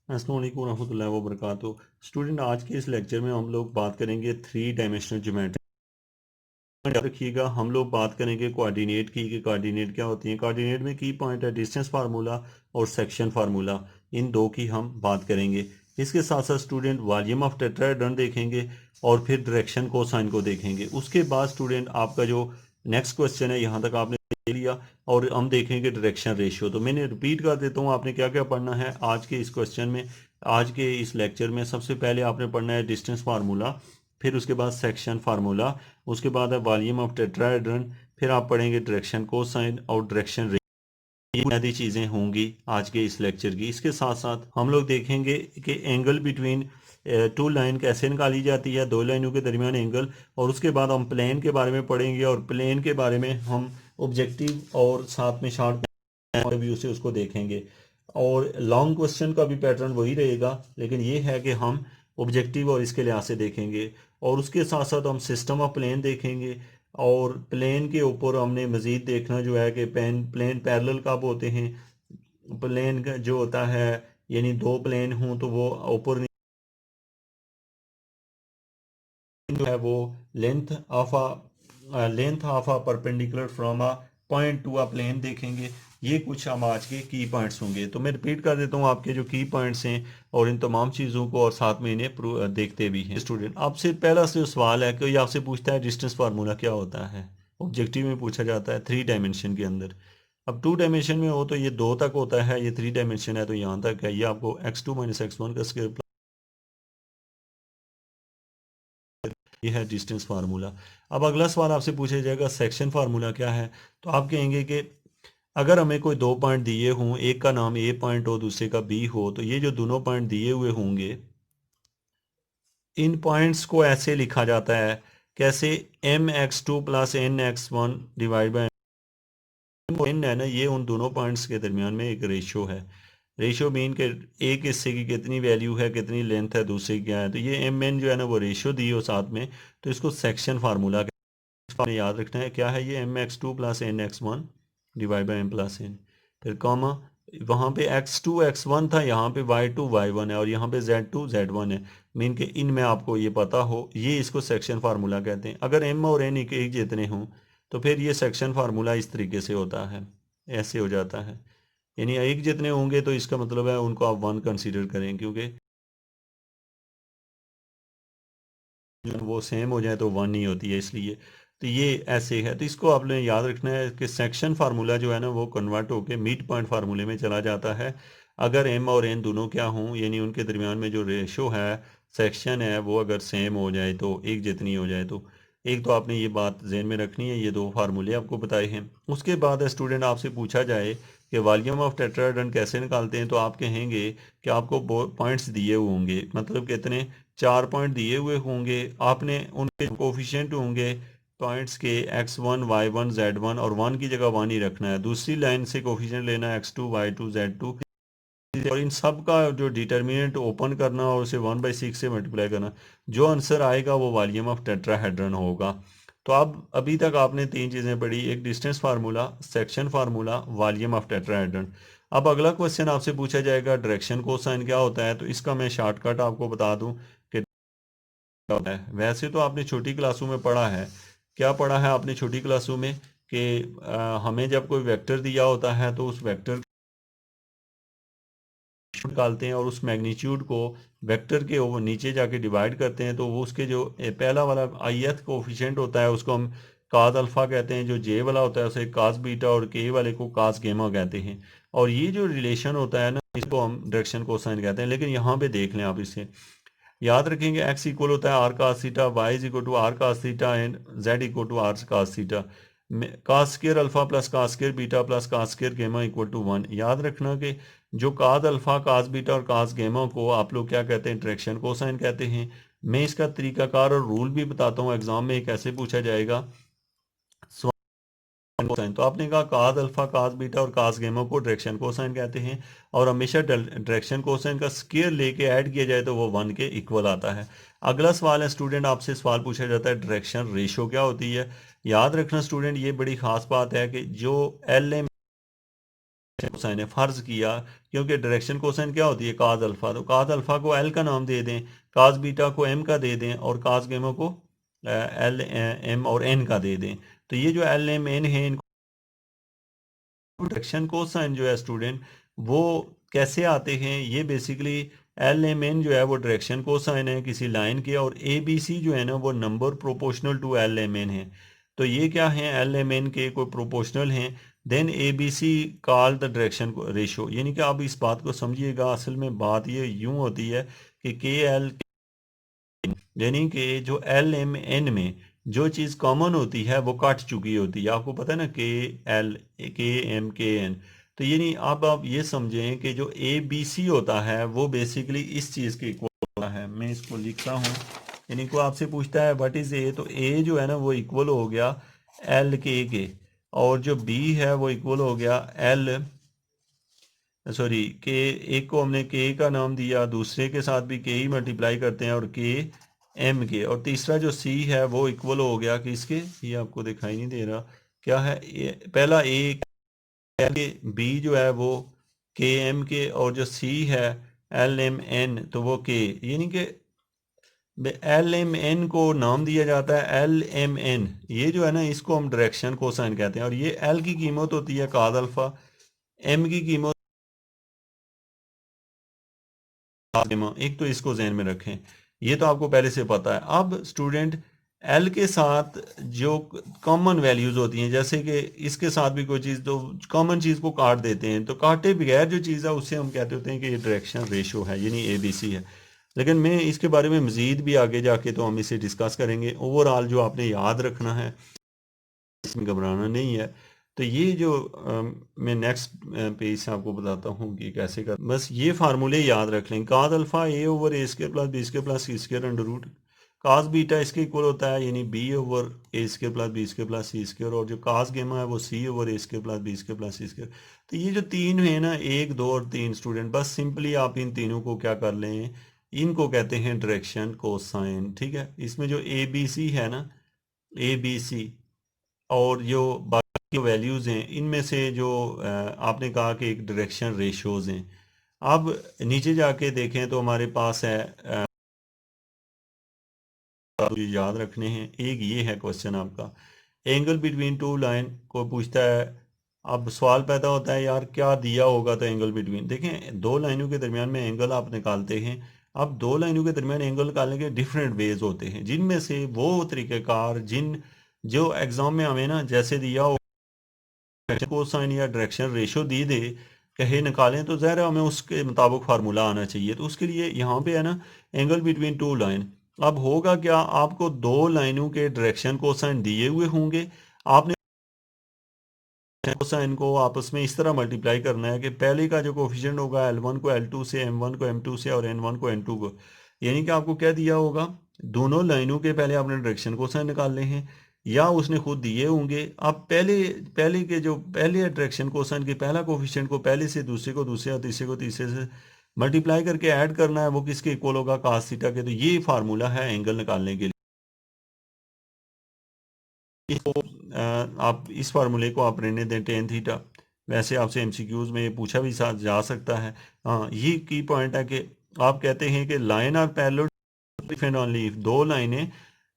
अस्सलाम वालेकुम रहमतुल्लाहि व बरकातुहू। स्टूडेंट, आज के इस लेक्चर में हम लोग बात करेंगे थ्री डायमेंशनल ज्योमेट्री। याद रखिएगा, हम लोग बात करेंगे कोऑर्डिनेट की कि कोऑर्डिनेट क्या होती है। कोऑर्डिनेट में की पॉइंट है डिस्टेंस फार्मूला और सेक्शन फार्मूला, इन दो की हम बात करेंगे। इसके साथ साथ स्टूडेंट वॉल्यूम ऑफ टेट्राहेड्रन देखेंगे और फिर डायरेक्शन कोसाइन को देखेंगे। उसके बाद स्टूडेंट आपका जो नेक्स्ट क्वेश्चन है यहाँ तक आपने ले लिया और हम देखेंगे डायरेक्शन रेशियो। तो मैंने रिपीट कर देता हूँ आपने क्या क्या पढ़ना है आज के इस क्वेश्चन में। आज के इस लेक्चर में सबसे पहले आपने पढ़ना है डिस्टेंस फार्मूला, फिर उसके बाद सेक्शन फार्मूला, उसके बाद है वॉल्यूम ऑफ टेट्राहेड्रन, फिर आप पढ़ेंगे डायरेक्शन कोसाइन और डायरेक्शन रेशियो। ये बुनियादी चीज़ें होंगी आज के इस लेक्चर की। इसके साथ साथ हम लोग देखेंगे कि एंगल बिटवीन टू लाइन कैसे निकाली जाती है, दो लाइनों के दरमियान एंगल। और उसके बाद हम प्लेन के बारे में पढ़ेंगे और प्लेन के बारे में हम ऑब्जेक्टिव और साथ में शॉर्ट व्यू से उसको देखेंगे। और लॉन्ग क्वेश्चन का भी पैटर्न वही रहेगा, लेकिन ये है कि हम ऑब्जेक्टिव और इसके लिहाज से देखेंगे। और उसके साथ साथ हम सिस्टम ऑफ प्लेन देखेंगे और प्लेन के ऊपर हमने मज़ीद देखना जो है कि प्लेन पैरेलल कब होते हैं। प्लेन का जो होता है यानी दो प्लेन हों तो वो ऊपर जो है वो length of a perpendicular from a point to a plane देखेंगे। ये कुछ हम आज के की पॉइंट्स होंगे। तो मैं रिपीट कर देता हूँ आपके जो की पॉइंट्स हैं और इन तमाम चीज़ों को, और साथ में इन्हें देखते भी हैं। स्टूडेंट, आपसे पहला जो सवाल है कि ये आपसे पूछता है डिस्टेंस फार्मूला क्या होता है। ऑब्जेक्टिव में पूछा जाता है थ्री डायमेंशन के अंदर। अब टू डायमेंशन में हो तो ये दो तक होता है, ये थ्री डायमेंशन है तो यहाँ तक है। ये आपको x2 माइनस x1 का स्क्वायर, ये है डिस्टेंस फार्मूला। अब अगला सवाल आपसे पूछा जाएगा सेक्शन फार्मूला क्या है। तो आप कहेंगे कि अगर हमें कोई दो पॉइंट दिए हों, एक का नाम ए पॉइंट हो दूसरे का बी हो, तो ये जो दोनों पॉइंट दिए हुए होंगे इन पॉइंट्स को ऐसे लिखा जाता है कैसे, mx2 plus nx1 divide by N है ना, ये उन दोनों पॉइंट्स के दरमियान में एक रेशियो है। रेशियो मीन के एक हिस्से की कितनी वैल्यू है, कितनी लेंथ है, दूसरे की क्या है। तो ये एम एन जो है ना वो रेशियो दी हो साथ में, तो इसको सेक्शन फार्मूला आपने याद रखना है। क्या है ये, mx2 plus nx1 divide by m plus n। फिर कॉमा, वहाँ पे x2 x1 था, यहाँ पे y2 y1 है और यहाँ पे z2 z1 है। मीन के इनमें आपको ये पता हो, ये इसको सेक्शन फार्मूला कहते हैं। अगर m और n एक जितने हों तो फिर ये सेक्शन फार्मूला इस तरीके से होता है, ऐसे हो जाता है। यानी एक जितने होंगे तो इसका मतलब है उनको आप वन कंसीडर करें, क्योंकि वो सेम हो जाए तो वन ही होती है, इसलिए। तो ये ऐसे है। तो इसको आपने याद रखना है कि सेक्शन फार्मूला जो है ना वो कन्वर्ट होकर मिड पॉइंट फार्मूले में चला जाता है अगर एम और एन दोनों क्या हों, यानी उनके दरमियान में जो रेशो है, सेक्शन है, वो अगर सेम हो जाए तो एक जितनी हो जाए तो। एक तो आपने ये बात जहन में रखनी है, ये दो फार्मूले आपको बताए हैं। उसके बाद स्टूडेंट आपसे पूछा जाए कि वॉल्यूम ऑफ टेट्राहेड्रन कैसे निकालते हैं, तो आप कहेंगे कि आपको पॉइंट्स दिए हुए होंगे, मतलब कितने, चार पॉइंट दिए हुए होंगे। आपने उनके कोफिशिएंट होंगे पॉइंट्स के x1 y1 z1, और वन की जगह वन ही रखना है। दूसरी लाइन से कोफिशिएंट लेना है x2 y2 z2, और इन सब का जो डिटर्मिनेंट ओपन करना और उसे 1/6 से मल्टीप्लाई करना। जो आंसर आएगा वो वॉल्यूम ऑफ टेट्राहेड्रन होगा। तो अब अभी तक आपने तीन चीज़ें पढ़ी, एक distance formula, section formula, volume of tetrahedron. अब अगला क्वेश्चन आपसे पूछा जाएगा डायरेक्शन कोसाइन क्या होता है। तो इसका मैं शॉर्टकट आपको बता दूं कि होता है। वैसे तो आपने छोटी क्लासों में पढ़ा है, क्या पढ़ा है आपने छोटी क्लासों में कि हमें जब कोई वेक्टर दिया होता है तो उस वेक्टर निकालते हैं और उस मैग्नीट्यूड को वेक्टर के ऊपर नीचे जाके डिवाइड करते हैं, तो वो उसके जो पहला वाला ith कोफिशिएंट होता है उसको हम काज अल्फा कहते हैं, जो जे वाला होता है उसे काज बीटा और के वाले को काज गेमा कहते हैं। और ये जो रिलेशन होता है ना इसको हम डायरेक्शन कोसाइन कहते हैं। लेकिन यहाँ पे देख लें आप, इसे याद रखेंगे, x इक्वल होता है R cos theta, y is equal to R cos theta and z equal to R cos theta. Cos square alpha plus cos square beta plus cos square gamma equal to 1। याद रखना कि जो काज alpha, कास beta और कास गेमा को आप लोग क्या कहते हैं, डायरेक्शन कोसाइन कहते हैं। मैं इसका तरीकाकार और रूल भी बताता हूँ, एग्जाम में कैसे पूछा जाएगा कोसाइन। तो आपने कहा काज अल्फा, काज बीटा और काज गेमा को डायरेक्शन कोसाइन कहते हैं, और हमेशा डायरेक्शन कोसाइन का स्केयर लेके ऐड किया जाए तो वो 1 के इक्वल आता है। अगला सवाल है स्टूडेंट, आपसे सवाल पूछा जाता है डायरेक्शन रेशो क्या होती है। याद रखना स्टूडेंट, ये बड़ी खास बात है कि जो एल एम कोसाइन है, फर्ज किया, क्योंकि डायरेक्शन कोसाइन क्या होती है, काज अल्फा, तो काज अल्फा को एल का नाम दे दें, काज बीटा को एम का दे दें और काज गेमा को एल एम और एन का दे दें। तो ये जो एल एम एन है, इनको डायरेक्शन कोसाइन जो है स्टूडेंट वो कैसे आते हैं, ये बेसिकली एल एम एन जो है वो डायरेक्शन कोसाइन है किसी लाइन के, और ए बी सी जो है ना वो number proportional to L M N है। तो ये क्या है, एल एम एन के कोई प्रोपोर्शनल हैं, then A B C call the direction ratio. यानी कि आप इस बात को समझिएगा, असल में बात ये यूं होती है कि के एल, यानी कि जो एल एम एन में जो चीज़ कॉमन होती है वो कट चुकी होती है। आपको पता है ना, के एल के एम के एन। तो यानी अब आप ये समझें कि जो ए बी सी होता है वो बेसिकली इस चीज़ के इक्वल होता है। मैं इसको लिखता हूँ, यानी को आपसे पूछता है व्हाट इज़ ए, तो ए जो है ना वो इक्वल हो गया एल के, और जो बी है वो इक्वल हो गया एल, सॉरी के, एक को हमने के का नाम दिया, दूसरे के साथ भी के ही मल्टीप्लाई करते हैं और के एम के, और तीसरा जो सी है वो इक्वल हो गया किसके, ये आपको दिखाई नहीं दे रहा क्या है, पहला ए के, बी जो है वो के एम के, और जो सी है एल एम एन तो वो के, यानी कि एल एम एन को नाम दिया जाता है एल एम एन। ये जो है ना इसको हम डायरेक्शन कोसाइन कहते हैं, और ये एल की कीमत होती है काद अल्फा, एम की कीमत, एक तो इसको जहन में रखें, ये तो आपको पहले से पता है। अब स्टूडेंट एल के साथ जो कॉमन वैल्यूज होती हैं, जैसे कि इसके साथ भी कोई चीज़, तो कॉमन चीज़ को काट देते हैं, तो काटे बगैर जो चीज़ है उससे हम कहते होते हैं कि ये डायरेक्शन रेशो है, यानी ए बी सी है। लेकिन मैं इसके बारे में मज़ीद भी आगे जाके तो हम इसे डिस्कस करेंगे। ओवरऑल जो आपने याद रखना है, इसमें घबराना नहीं है। तो ये जो मैं नेक्स्ट पेज से आपको बताता हूँ कि कैसे कर, बस ये फार्मूले याद रख लें, cos alpha a over a square plus b square plus c square under root, cos beta इसके इक्वल होता है यानी b over a square plus b square plus c square, और जो काज गेमा है वो c over a square plus b square plus c square. तो ये जो तीन है ना, एक दो और तीन स्टूडेंट, बस सिंपली आप इन तीनों को क्या कर लें, इनको कहते हैं डायरेक्शन कोसाइन। ठीक है, इसमें जो ए बी सी है ना, ए बी सी और जो बाकी वैल्यूज़ हैं, इनमें से जो आपने कहा कि एक डायरेक्शन रेशोज़ हैं। अब नीचे जाके देखें तो हमारे पास है, याद रखने हैं, एक ये है क्वेश्चन आपका, एंगल बिटवीन टू लाइन को पूछता है। अब सवाल पैदा होता है यार क्या दिया होगा, तो एंगल बिटवीन, देखें दो लाइनों के दरमियान में एंगल आप निकालते हैं। अब दो लाइनों के दरमियान एंगल निकालने के डिफरेंट वेज होते हैं, जिनमें से वो तरीक़ेकार जो एग्ज़ाम में हमें ना जैसे दिया हो कोसाइन या डायरेक्शन रेशो दी दे, कहे निकालें, तो ज़ाहिर है हमें उसके मुताबिक फार्मूला आना चाहिए। तो उसके लिए यहाँ पे है ना एंगल बिटवीन टू लाइन, अब होगा क्या, आपको दो लाइनों के डायरेक्शन कोसाइन दिए हुए होंगे, आपने कोसाइन को आपस में इस तरह मल्टीप्लाई करना है कि पहले का जो कोफिशिएंट होगा L1 को L2 से, M1 को M2 से और N1 को N2 को, यानी कि आपको क्या दिया होगा, दोनों लाइनों के पहले आपने डायरेक्शन कोसाइन निकालने हैं, या उसने खुद दिए होंगे। अब पहले पहले के जो पहले डायरेक्शन कोसाइन के पहला कोफिशिएंट को पहले से, दूसरे को दूसरे और तीसरे को तीसरे से मल्टीप्लाई करके ऐड करना है, वो किसके इक्वल होगा, कास थीटा के। तो ये फार्मूला है एंगल निकालने के लिए। इसको आप इस फार्मूले को आप रहने दें टेन थीटा, वैसे आपसे एमसीक्यूज में ये पूछा भी जा सकता है। हाँ, ये की पॉइंट है कि आप कहते हैं कि line are parallel depend on leaf, दो लाइनें,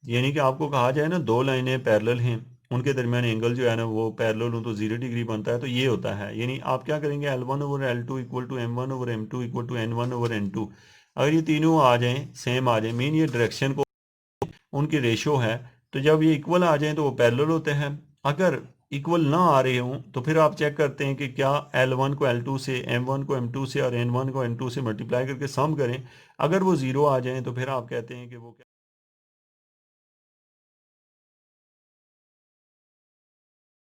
यानी कि आपको कहा जाए ना दो लाइनें पैरेलल हैं, उनके दरमियान एंगल जो है ना वो पैरेलल हो तो 0 डिग्री बनता है। तो ये होता है, यानी आप क्या करेंगे, L1 over L2 equal to M1 over M2 equal to N1 over N2। अगर ये तीनों आ जाएं, सेम आ जाएं, मीन ये डायरेक्शन को उनकी रेशो है, तो जब ये इक्वल आ जाएं तो वो पैरेलल होते हैं। अगर इक्वल ना आ रहे हों तो फिर आप चेक करते हैं कि क्या L1 को L2 से, M1 को M2 से और N1 को N2 से मल्टीप्लाई करके सम करें। अगर वो ज़ीरो आ जाएं तो फिर आप कहते हैं कि वो